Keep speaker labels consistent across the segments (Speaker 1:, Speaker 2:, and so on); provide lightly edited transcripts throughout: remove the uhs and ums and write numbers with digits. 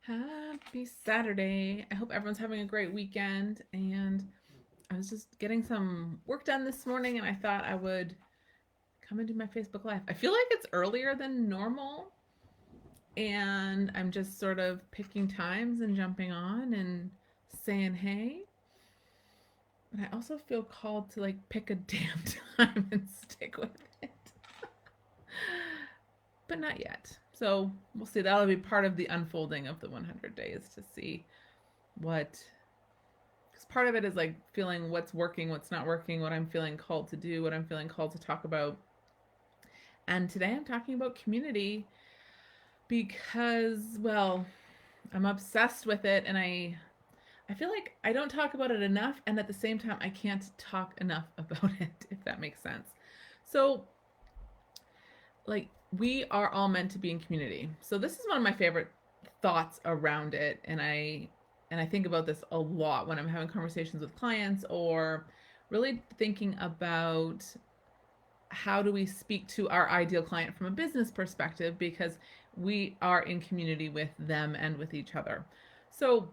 Speaker 1: Happy Saturday. I hope everyone's having a great weekend. And I was just getting some work done this morning and I thought I would come and do my Facebook Live. I feel like it's earlier than normal and I'm just sort of picking times and jumping on and saying hey. But I also feel called to like pick a damn time and stick with it. But not yet. So we'll see. That'll be part of the unfolding of the 100 days to see what, because part of it is like feeling what's working, what's not working, what I'm feeling called to do, what I'm feeling called to talk about. And today I'm talking about community because, well, I'm obsessed with it and I feel like I don't talk about it enough and at the same time I can't talk enough about it, if that makes sense. So, like, we are all meant to be in community. So this is one of my favorite thoughts around it, and I think about this a lot when I'm having conversations with clients or really thinking about how do we speak to our ideal client from a business perspective because we are in community with them and with each other. So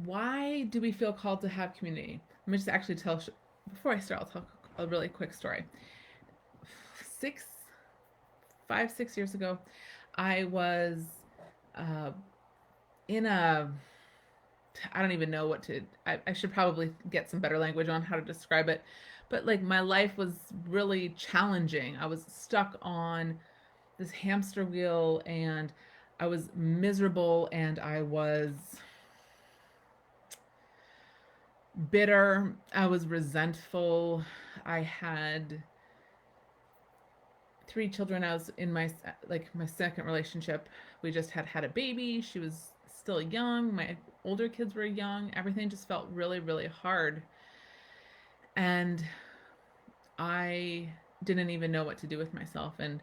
Speaker 1: why do we feel called to have community? Let me just actually tell, before I start, I'll tell a really quick story. 6 years ago, I was uh, in a, I don't even know what to, I should probably get some better language on how to describe it. But like my life was really challenging. I was stuck on this hamster wheel and I was miserable and I was bitter. I was resentful. I had 3 children. I was in my second relationship. We just had a baby. She was still young. My older kids were young. Everything just felt really, really hard. And I didn't even know what to do with myself. And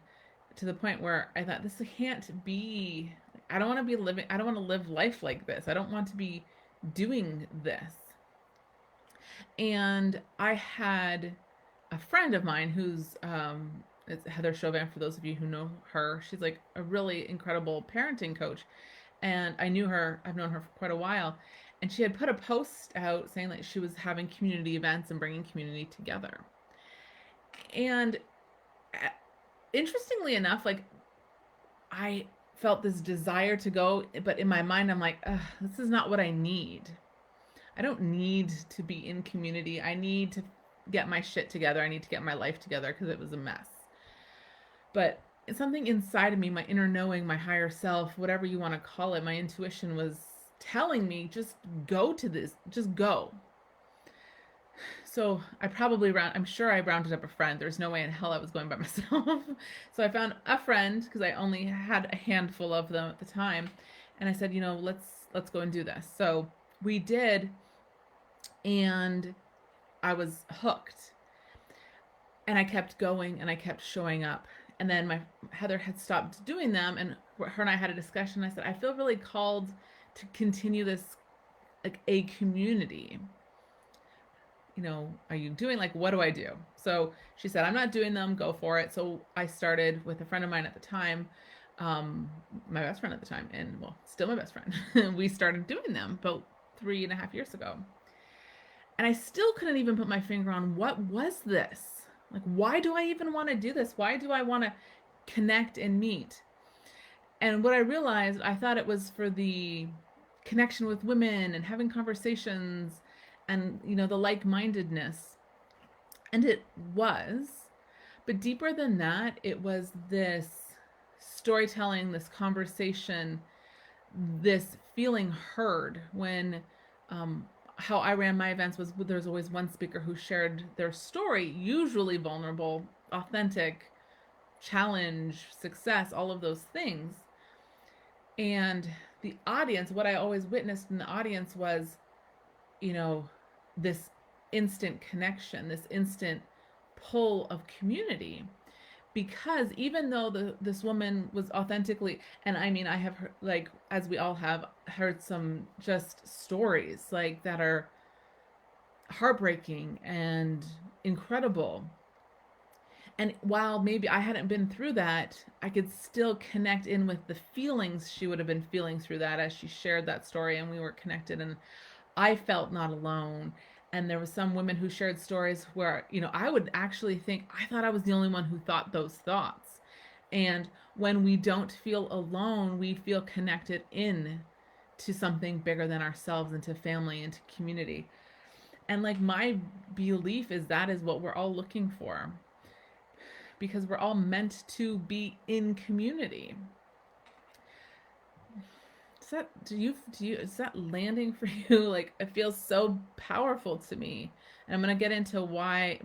Speaker 1: to the point where I thought, this can't be, I don't want to be living, I don't want to live life like this. I don't want to be doing this. And I had a friend of mine who's, it's Heather Chauvin, for those of you who know her. She's like a really incredible parenting coach. And I knew her, I've known her for quite a while. And she had put a post out saying that she was having community events and bringing community together. And interestingly enough, like I felt this desire to go, but in my mind, I'm like, this is not what I need. I don't need to be in community. I need to get my shit together. I need to get my life together because it was a mess. But something inside of me, my inner knowing, my higher self, whatever you want to call it, my intuition was telling me, just go to this, just go. So I'm sure I rounded up a friend. There's no way in hell I was going by myself. So I found a friend because I only had a handful of them at the time. And I said, let's go and do this. So we did. And I was hooked. And I kept going and I kept showing up. And then my Heather had stopped doing them and her and I had a discussion. I said, I feel really called to continue this, like, a community. Are you doing, like, what do I do? So she said, I'm not doing them, go for it. So I started with a friend of mine at the time, my best friend at the time, and well, still my best friend. We started doing them about 3.5 years ago. And I still couldn't even put my finger on what was this? Like, why do I even want to do this? Why do I want to connect and meet? And what I realized, I thought it was for the connection with women and having conversations and, the like-mindedness. And it was. But deeper than that, it was this storytelling, this conversation, this feeling heard when how I ran my events was there's always one speaker who shared their story, usually vulnerable, authentic, challenge, success, all of those things. And the audience, what I always witnessed in the audience was, this instant connection, this instant pull of community. Because even though this woman was authentically, and I mean, I have heard, like, as we all have heard some just stories like that are heartbreaking and incredible. And while maybe I hadn't been through that, I could still connect in with the feelings she would have been feeling through that as she shared that story, and we were connected, and I felt not alone. And there were some women who shared stories where, I would actually think I thought I was the only one who thought those thoughts. And when we don't feel alone, we feel connected in to something bigger than ourselves, into family, into community. And like my belief is that is what we're all looking for, because we're all meant to be in community. Is that landing for you? Like, it feels so powerful to me. And I'm going to get into why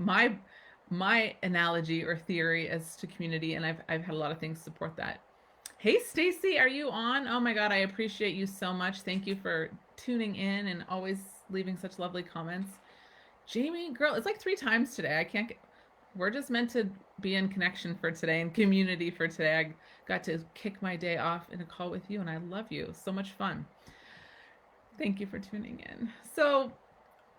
Speaker 1: my analogy or theory as to community, and I've had a lot of things support that. Hey Stacy, are you on? Oh my god, I appreciate you so much. Thank you for tuning in and always leaving such lovely comments. Jamie, girl, it's like 3 times today. I can't get, we're just meant to be in connection for today and community for today. I got to kick my day off in a call with you, and I love you. So much fun. Thank you for tuning in. So,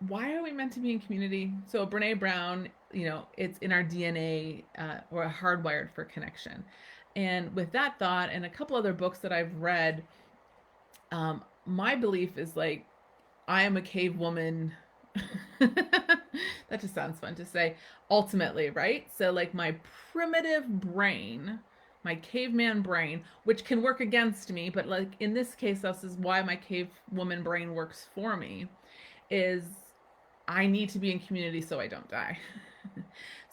Speaker 1: why are we meant to be in community? So, Brene Brown, it's in our DNA, we're hardwired for connection. And with that thought, and a couple other books that I've read, my belief is like, I am a cave woman. That just sounds fun to say. Ultimately, right? So, like, my primitive brain, my caveman brain, which can work against me, but like in this case, this is why my cave woman brain works for me, is I need to be in community so I don't die.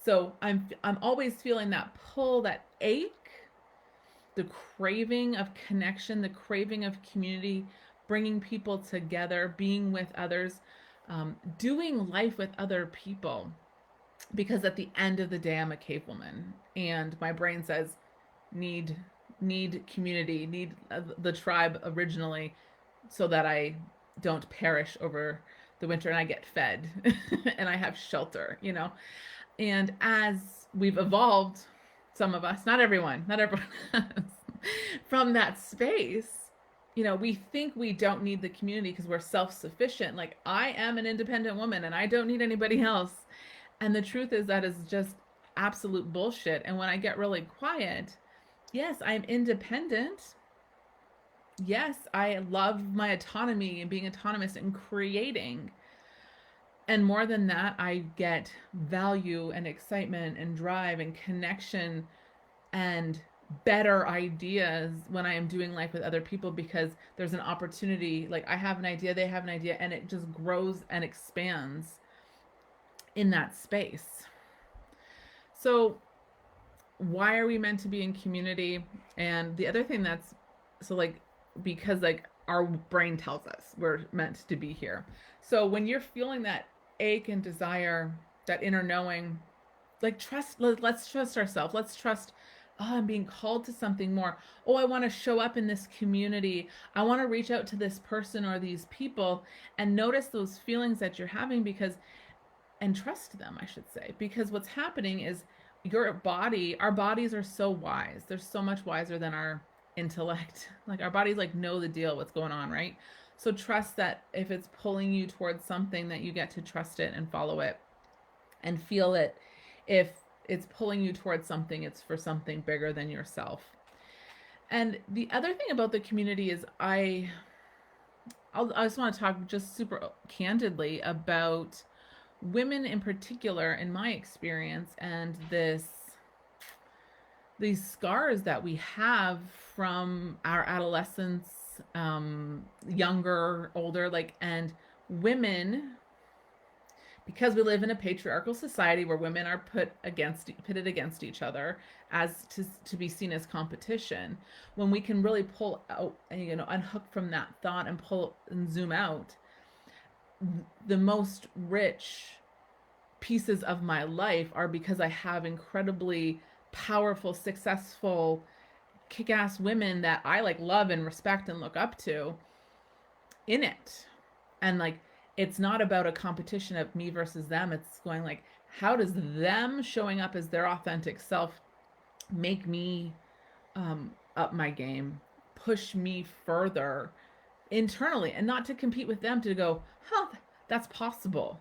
Speaker 1: So I'm always feeling that pull, that ache, the craving of connection, the craving of community, bringing people together, being with others, doing life with other people. Because at the end of the day, I'm a cave woman, and my brain says, need community, need the tribe originally, so that I don't perish over the winter and I get fed and I have shelter, And as we've evolved, some of us, not everyone from that space, we think we don't need the community because we're self-sufficient. Like, I am an independent woman and I don't need anybody else. And the truth is that is just absolute bullshit. And when I get really quiet, yes, I'm independent. Yes, I love my autonomy and being autonomous and creating. And more than that, I get value and excitement and drive and connection and better ideas when I am doing life with other people, because there's an opportunity. Like, I have an idea, they have an idea, and it just grows and expands in that space. So why are we meant to be in community? And the other thing that's so, like, because like our brain tells us we're meant to be here. So when you're feeling that ache and desire, that inner knowing, like, let's trust ourselves. Let's trust, oh, I'm being called to something more. Oh, I want to show up in this community. I want to reach out to this person or these people, and notice those feelings that you're having, and trust them, I should say, because what's happening is our bodies are so wise. They're so much wiser than our intellect. Like, our bodies like know the deal, what's going on, right? So trust that if it's pulling you towards something, that you get to trust it and follow it and feel it. If it's pulling you towards something, it's for something bigger than yourself. And the other thing about the community is I just want to talk just super candidly about women in particular, in my experience, and these scars that we have from our adolescence, younger, older, like, and women, because we live in a patriarchal society where women are pitted against each other as to be seen as competition. When we can really pull out, unhook from that thought and pull and zoom out, the most rich pieces of my life are because I have incredibly powerful, successful, kick-ass women that I like love and respect and look up to in it. And like, it's not about a competition of me versus them. It's going like, how does them showing up as their authentic self make me up my game, push me further internally, and not to compete with them, to go, huh, that's possible.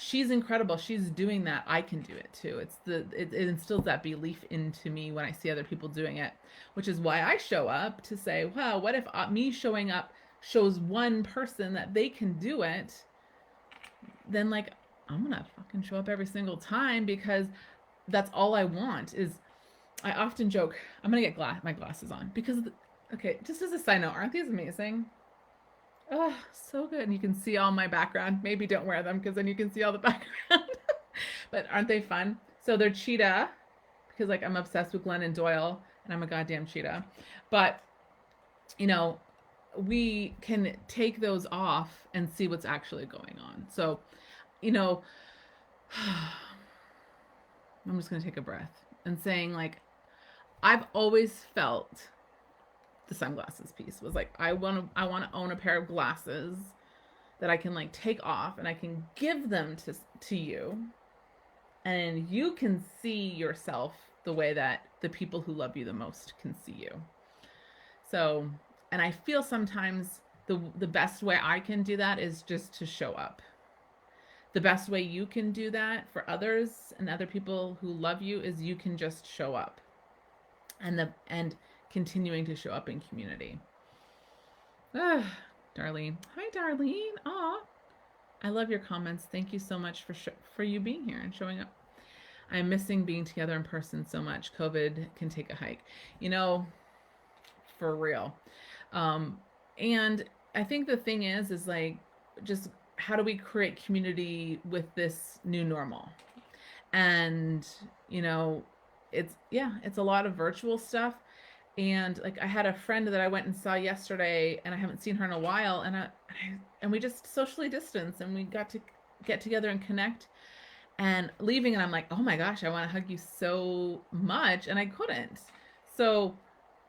Speaker 1: she's incredible. She's doing that. I can do it too. It instills that belief into me when I see other people doing it, which is why I show up to say, wow, what if me showing up shows one person that they can do it? Then like I'm gonna fucking show up every single time, because that's all I want. Is I often joke I'm gonna get my glasses on because okay, just as a side note, aren't these amazing? Oh, so good. And you can see all my background. Maybe don't wear them because then you can see all the background. But aren't they fun? So they're cheetah, because like I'm obsessed with Glennon Doyle and I'm a goddamn cheetah. But you know, we can take those off and see what's actually going on. So, you know, I'm just going to take a breath and saying like I've always felt the sunglasses piece was like I want to own a pair of glasses that I can like take off and I can give them to you, and you can see yourself the way that the people who love you the most can see you. So, and I feel sometimes the best way I can do that is just to show up. The best way you can do that for others and other people who love you is you can just show up, and continuing to show up in community. Darlene. Hi, Darlene. Aw. I love your comments. Thank you so much for you being here and showing up. I'm missing being together in person so much. COVID can take a hike. You know, for real. And I think the thing is like, just how do we create community with this new normal? And, you know, it's a lot of virtual stuff. And like I had a friend that I went and saw yesterday, and I haven't seen her in a while, and we just socially distanced, and we got to get together and connect. And leaving, and I'm like, oh my gosh, I want to hug you so much, and I couldn't. So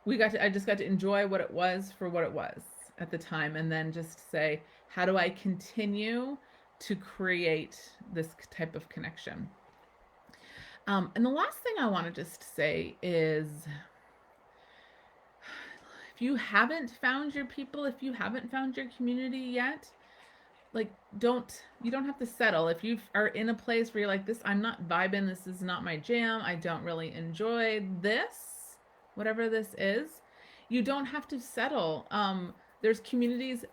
Speaker 1: I just got to enjoy what it was for what it was at the time, and then just say, how do I continue to create this type of connection? And the last thing I want to just say is, if you haven't found your people, if you haven't found your community yet, like you don't have to settle. If you are in a place where you're like, I'm not vibing, this is not my jam, I don't really enjoy this, whatever this is, you don't have to settle. There's communities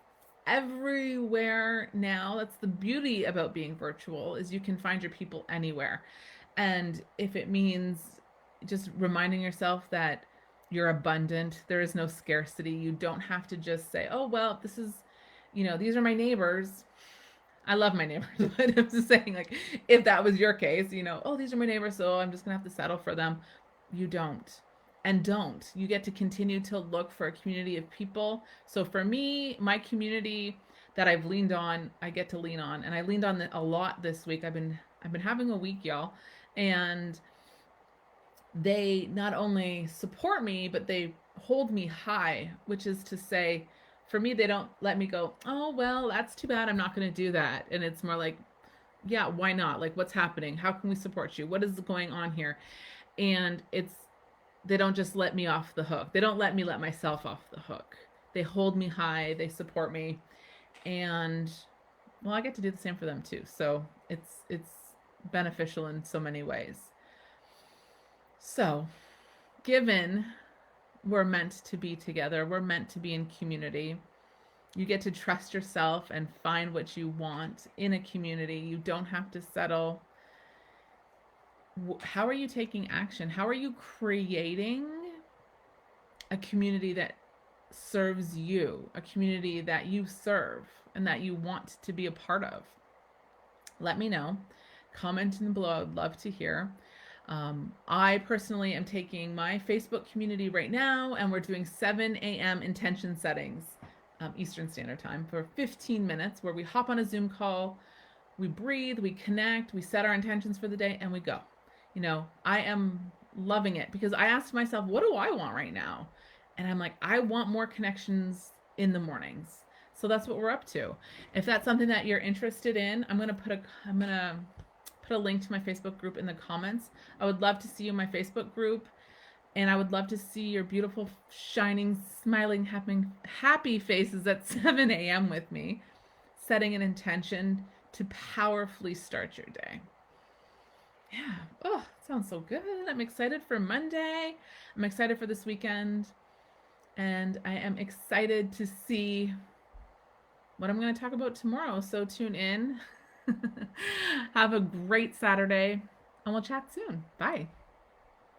Speaker 1: everywhere now. That's the beauty about being virtual, is you can find your people anywhere. And if it means just reminding yourself that you're abundant, there is no scarcity. You don't have to just say, oh, well, this is, these are my neighbors. I love my neighbors, but I'm just saying, like, if that was your case, oh, these are my neighbors, so I'm just gonna have to settle for them. You don't. And don't. You get to continue to look for a community of people. So for me, my community that I've leaned on, I get to lean on. And I leaned on a lot this week. I've been having a week, y'all. And they not only support me, but they hold me high, which is to say, for me, they don't let me go, oh, well, that's too bad, I'm not going to do that. And it's more like, yeah, why not? Like, what's happening? How can we support you? What is going on here? And they don't just let me off the hook. They don't let me let myself off the hook. They hold me high, they support me. And well, I get to do the same for them too. So it's beneficial in so many ways. So, given we're meant to be together, we're meant to be in community, you get to trust yourself and find what you want in a community. You don't have to settle. How are you taking action? How are you creating a community that serves you, a community that you serve and that you want to be a part of? Let me know. Comment in the below. I would love to hear. I personally am taking my Facebook community right now, and we're doing 7 a.m. intention settings, Eastern Standard Time, for 15 minutes, where we hop on a Zoom call, we breathe, we connect, we set our intentions for the day, and we go. I am loving it, because I asked myself, what do I want right now? And I'm like, I want more connections in the mornings. So that's what we're up to. If that's something that you're interested in, I'm gonna put a link to my Facebook group in the comments. I would love to see you in my Facebook group, and I would love to see your beautiful, shining, smiling, happy faces at 7 a.m. with me, setting an intention to powerfully start your day. Yeah. Oh, sounds so good. I'm excited for Monday. I'm excited for this weekend. And I am excited to see what I'm going to talk about tomorrow. So tune in. Have a great Saturday, and we'll chat soon. Bye.